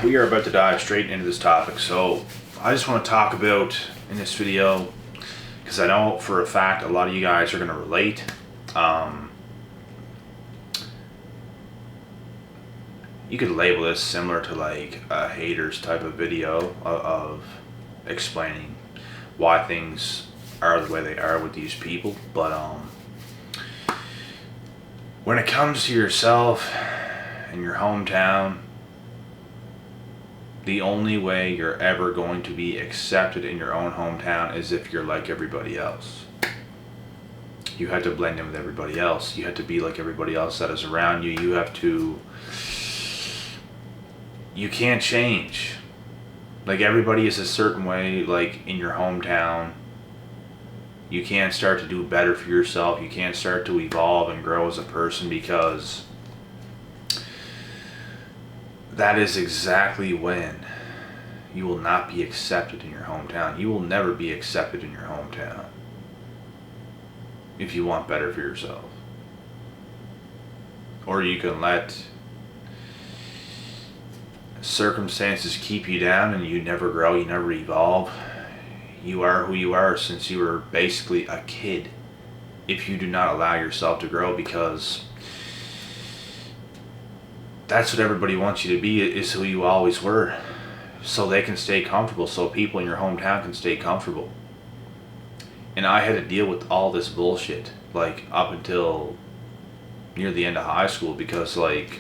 we are about to dive straight into this topic. So I just want to talk about in this video, because I know for a fact a lot of you guys are going to relate. You could label this similar to like a haters type of video of explaining why things are the way they are with these people. But when it comes to yourself and your hometown, the only way you're ever going to be accepted in your own hometown is if you're like everybody else. You have to blend in with everybody else. You have to be like everybody else that is around you. You can't change. Like, everybody is a certain way, like in your hometown. You can't start to do better for yourself. You can't start to evolve and grow as a person, because that is exactly when you will not be accepted in your hometown. You will never be accepted in your hometown if you want better for yourself. Or you can let circumstances keep you down and you never grow, you never evolve. You are who you are since you were basically a kid if you do not allow yourself to grow, because that's what everybody wants you to be, is who you always were, so they can stay comfortable, so people in your hometown can stay comfortable. And I had to deal with all this bullshit like up until near the end of high school, because like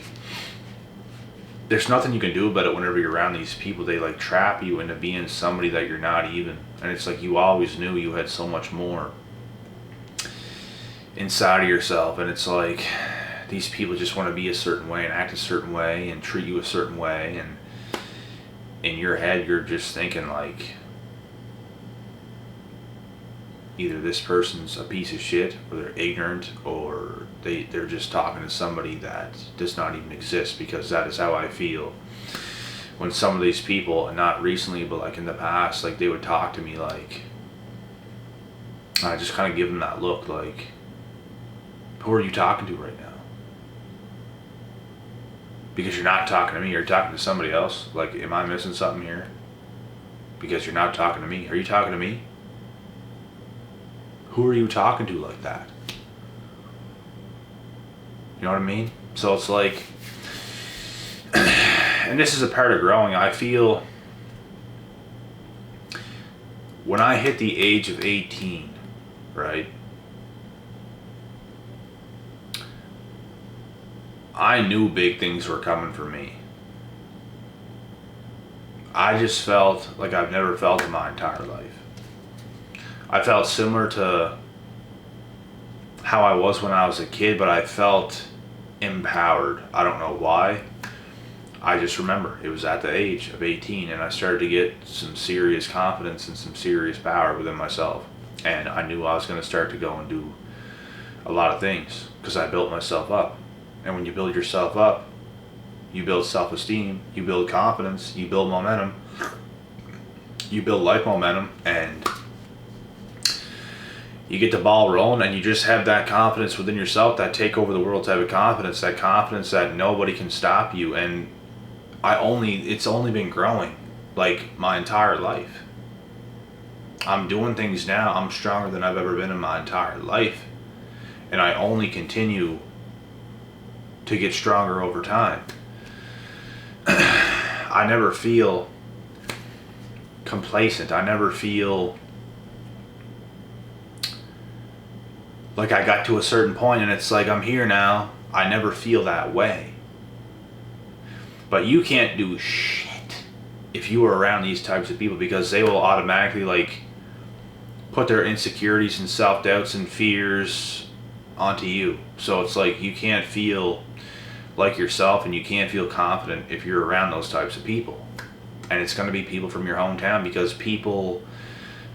there's nothing you can do about it. Whenever you're around these people, they like trap you into being somebody that you're not even. And it's like you always knew you had so much more inside of yourself, and it's like these people just want to be a certain way and act a certain way and treat you a certain way, and in your head you're just thinking like either this person's a piece of shit, or they're ignorant, or they're just talking to somebody that does not even exist, because that is how I feel when some of these people, and not recently but like in the past, like they would talk to me like, I just kind of give them that look like, who are you talking to right now? Because you're not talking to me, you're talking to somebody else. Like, am I missing something here? Because you're not talking to me. Are you talking to me? Who are you talking to like that? You know what I mean? So it's like, and this is a part of growing. I feel when I hit the age of 18, right? I knew big things were coming for me. I just felt like I've never felt in my entire life. I felt similar to how I was when I was a kid, but I felt empowered. I don't know why. I just remember it was at the age of 18 and I started to get some serious confidence and some serious power within myself. And I knew I was going to start to go and do a lot of things because I built myself up. And when you build yourself up, you build self-esteem, you build confidence, you build momentum, you build life momentum, and you get the ball rolling, and you just have that confidence within yourself, that take over the world type of confidence, that nobody can stop you. And it's only been growing like my entire life. I'm doing things now, I'm stronger than I've ever been in my entire life, and I only continue to get stronger over time. I never feel complacent. I never feel like I got to a certain point and it's like I'm here now. I never feel that way. But you can't do shit if you are around these types of people, because they will automatically like put their insecurities and self-doubts and fears onto you. So it's like you can't feel like yourself and you can't feel confident if you're around those types of people. And it's going to be people from your hometown, because people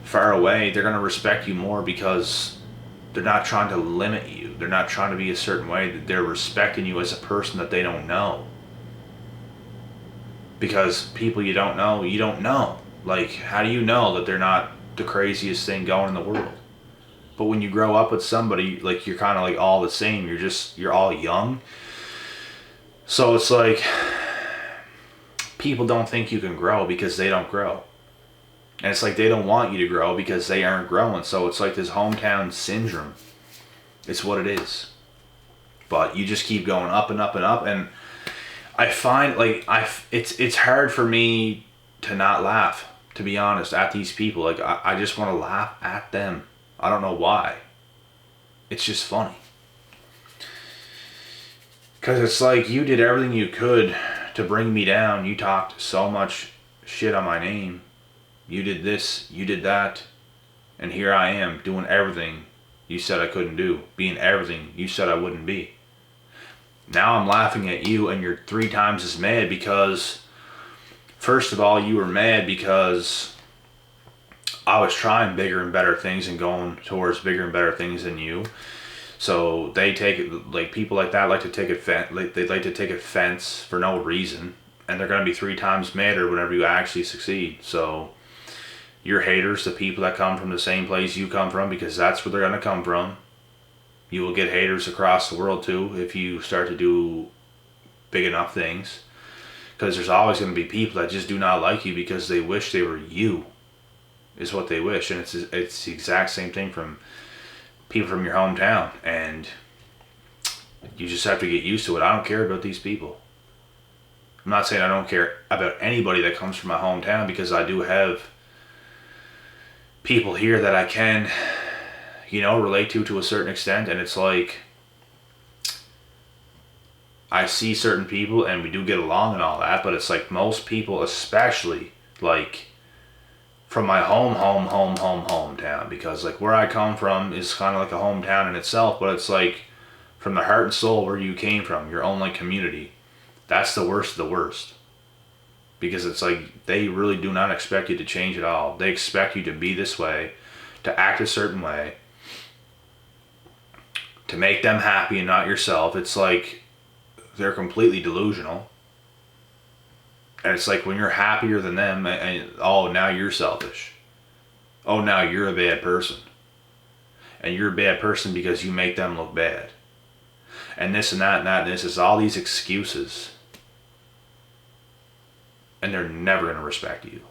far away, they're going to respect you more because they're not trying to limit you. They're not trying to be a certain way. They're respecting you as a person that they don't know. Because people you don't know. Like, how do you know that they're not the craziest thing going in the world? But when you grow up with somebody, like, you're kind of like all the same. You're all young. So it's like, people don't think you can grow because they don't grow. And it's like they don't want you to grow because they aren't growing. So it's like this hometown syndrome. It's what it is. But you just keep going up and up and up. And I find like it's hard for me to not laugh, to be honest, at these people. Like I just want to laugh at them. I don't know why. It's just funny. Because it's like you did everything you could to bring me down. You talked so much shit on my name. You did this, you did that. And here I am doing everything you said I couldn't do. Being everything you said I wouldn't be. Now I'm laughing at you and you're 3 times as mad because, first of all, you were mad because I was trying bigger and better things and going towards bigger and better things than you. So they take it, like people like that like to take offense, they like to take offense for no reason, and they're gonna be 3 times madder whenever you actually succeed. So your haters, the people that come from the same place you come from, because that's where they're gonna come from. You will get haters across the world too if you start to do big enough things, because there's always gonna be people that just do not like you because they wish they were you, is what they wish, and it's the exact same thing from people from your hometown, and you just have to get used to it. I don't care about these people. I'm not saying I don't care about anybody that comes from my hometown, because I do have people here that I can, relate to a certain extent, and it's like I see certain people and we do get along and all that, but it's like most people, especially like from my hometown, because like where I come from is kind of like a hometown in itself, but it's like from the heart and soul where you came from, your own like community, that's the worst of the worst, because it's like they really do not expect you to change at all. They expect you to be this way, to act a certain way, to make them happy and not yourself. It's like they're completely delusional. And it's like when you're happier than them, and oh, now you're selfish. Oh, now you're a bad person. And you're a bad person because you make them look bad. And this and that and that and this is all these excuses. And they're never going to respect you.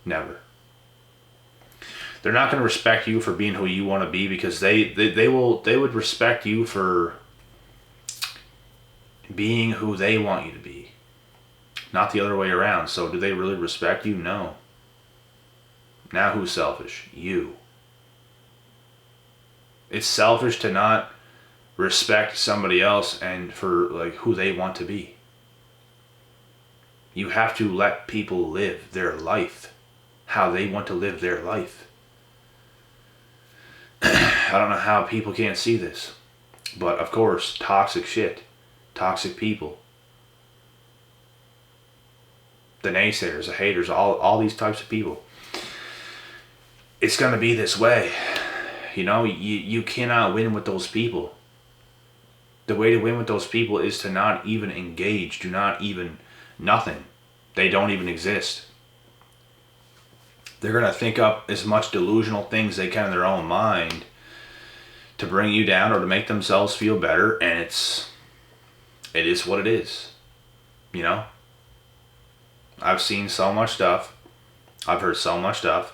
Never. They're not going to respect you for being who you want to be, because they would respect you for being who they want you to be. Not the other way around. So do they really respect you? No. Now who's selfish? You. It's selfish to not respect somebody else and for like who they want to be. You have to let people live their life how they want to live their life. I don't know how people can't see this. But of course, toxic shit. Toxic people. The naysayers, the haters, all these types of people. It's going to be this way. You cannot win with those people. The way to win with those people is to not even engage. Do not even, nothing. They don't even exist. They're going to think up as much delusional things they can in their own mind to bring you down or to make themselves feel better, and it is what it is. I've seen so much stuff. I've heard so much stuff.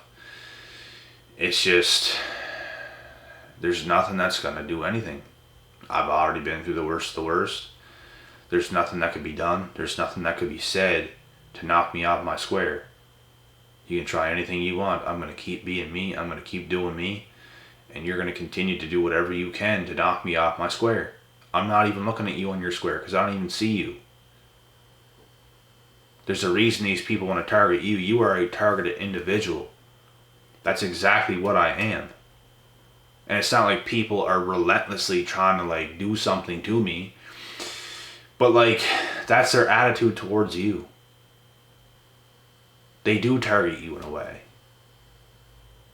It's just, there's nothing that's going to do anything. I've already been through the worst of the worst. There's nothing that could be done. There's nothing that could be said to knock me off my square. You can try anything you want. I'm going to keep being me. I'm going to keep doing me. And you're going to continue to do whatever you can to knock me off my square. I'm not even looking at you on your square because I don't even see you. There's a reason these people want to target you. You are a targeted individual. That's exactly what I am. And it's not like people are relentlessly trying to like do something to me. But like, that's their attitude towards you. They do target you in a way.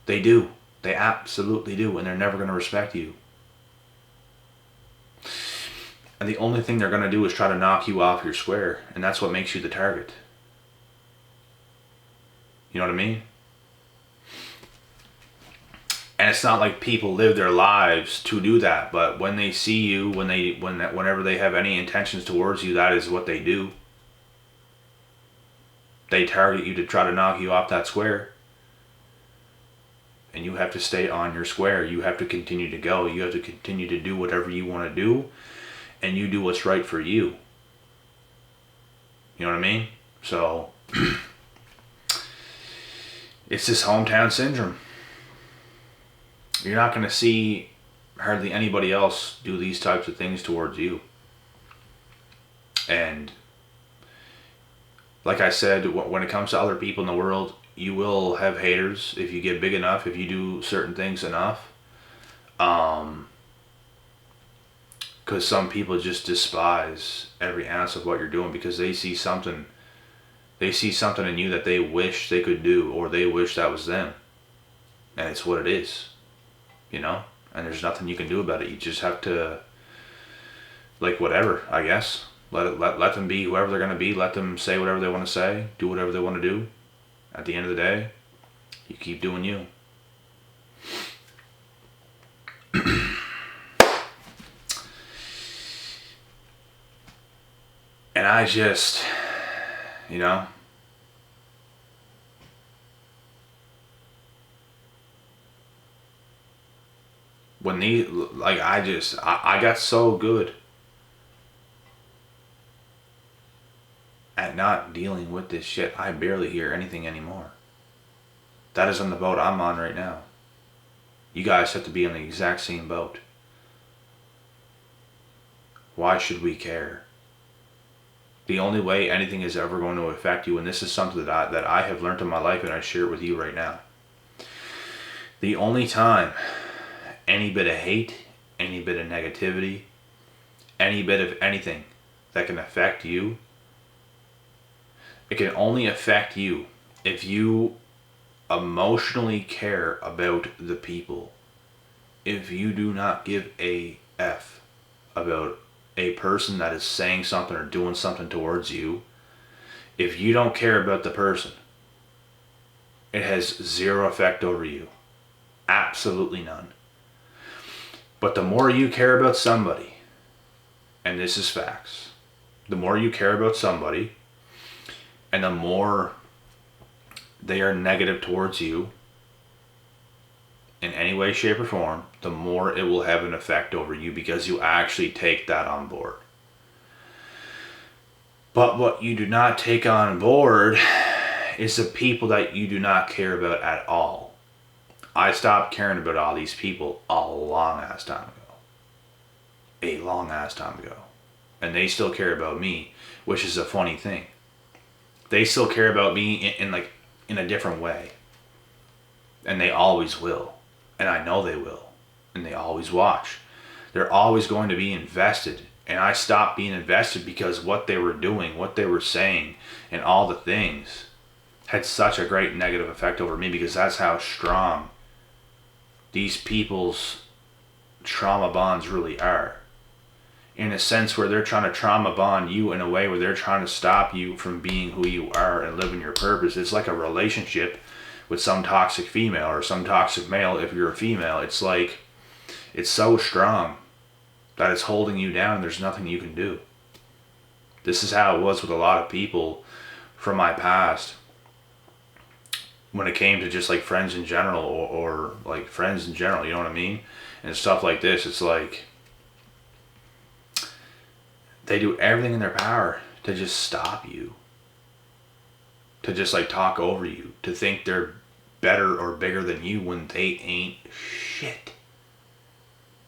They do. They absolutely do. And they're never going to respect you. And the only thing they're going to do is try to knock you off your square. And that's what makes you the target. You know what I mean? And it's not like people live their lives to do that. But when they see you, whenever they have any intentions towards you, that is what they do. They target you to try to knock you off that square. And you have to stay on your square. You have to continue to go. You have to continue to do whatever you want to do. And you do what's right for you. You know what I mean? So, it's this hometown syndrome. You're not going to see hardly anybody else do these types of things towards you. And like I said, when it comes to other people in the world, you will have haters if you get big enough, if you do certain things enough. Because some people just despise every ounce of what you're doing because they see something in you that they wish they could do, or they wish that was them. And it's what it is, you know? And there's nothing you can do about it. You just have to, like, whatever, I guess. Let them be whoever they're going to be. Let them say whatever they want to say. Do whatever they want to do. At the end of the day, you keep doing you. And I just, you know, when I got so good at not dealing with this shit, I barely hear anything anymore. That is on the boat I'm on right now. You guys have to be on the exact same boat. Why should we care? The only way anything is ever going to affect you, and this is something that I have learned in my life, and I share it with you right now. The only time any bit of hate, any bit of negativity, any bit of anything that can affect you, it can only affect you if you emotionally care about the people. If you do not give a F about a person that is saying something or doing something towards you, if you don't care about the person, it has zero effect over you. Absolutely none. But the more you care about somebody, and this is facts, the more you care about somebody, and the more they are negative towards you in any way, shape, or form, the more it will have an effect over you because you actually take that on board. But what you do not take on board is the people that you do not care about at all. I stopped caring about all these people a long ass time ago. A long ass time ago. And they still care about me, which is a funny thing. They still care about me in a different way. And they always will. And I know they will. And they always watch. They're always going to be invested. And I stopped being invested because what they were doing, what they were saying, and all the things had such a great negative effect over me, because that's how strong these people's trauma bonds really are. In a sense where they're trying to trauma bond you in a way where they're trying to stop you from being who you are and living your purpose. It's like a relationship with some toxic female or some toxic male. If you're a female, it's like, it's so strong that it's holding you down and there's nothing you can do. This is how it was with a lot of people from my past when it came to just like friends in general, or like friends in general, you know what I mean? And stuff like this. It's like they do everything in their power to just stop you, to just like talk over you, to think they're better or bigger than you when they ain't shit.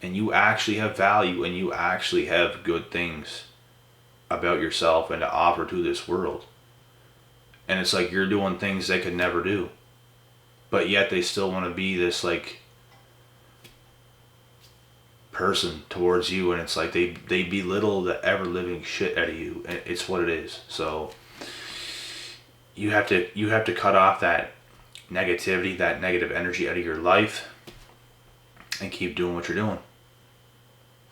And you actually have value, and you actually have good things about yourself and to offer to this world. And it's like you're doing things they could never do. But yet they still want to be this like person towards you, and it's like they belittle the ever living shit out of you, and it's what it is. So you have to cut off that negativity, that negative energy out of your life, and keep doing what you're doing.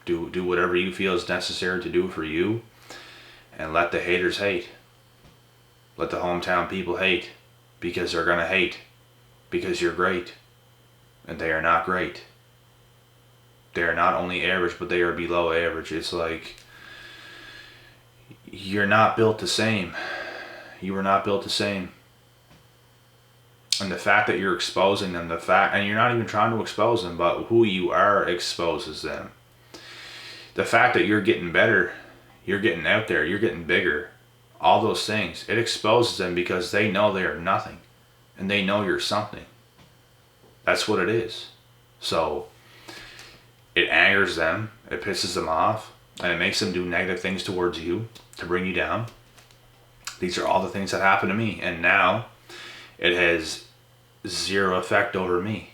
Do whatever you feel is necessary to do for you, and let the haters hate. Let the hometown people hate, because they're gonna hate, because you're great, and they are not great. They are not only average, but they are below average. It's like, you're not built the same. You were not built the same. And the fact that you're exposing them, and you're not even trying to expose them, but who you are exposes them. The fact that you're getting better, you're getting out there, you're getting bigger, all those things, it exposes them because they know they are nothing. And they know you're something. That's what it is. So it angers them, it pisses them off, and it makes them do negative things towards you to bring you down. These are all the things that happen to me. And now it has zero effect over me.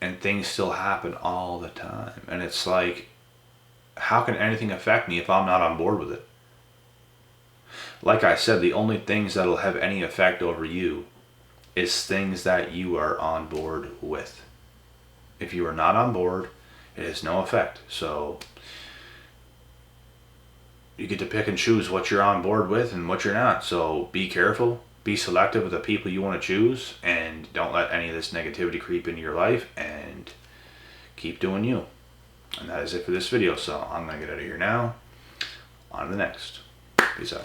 And things still happen all the time. And it's like, how can anything affect me if I'm not on board with it? Like I said, the only things that'll have any effect over you is things that you are on board with. If you are not on board, it has no effect. So you get to pick and choose what you're on board with and what you're not. So be careful, be selective of the people you want to choose, and don't let any of this negativity creep into your life, and keep doing you. And that is it for this video. So I'm going to get out of here now. On to the next. Peace out.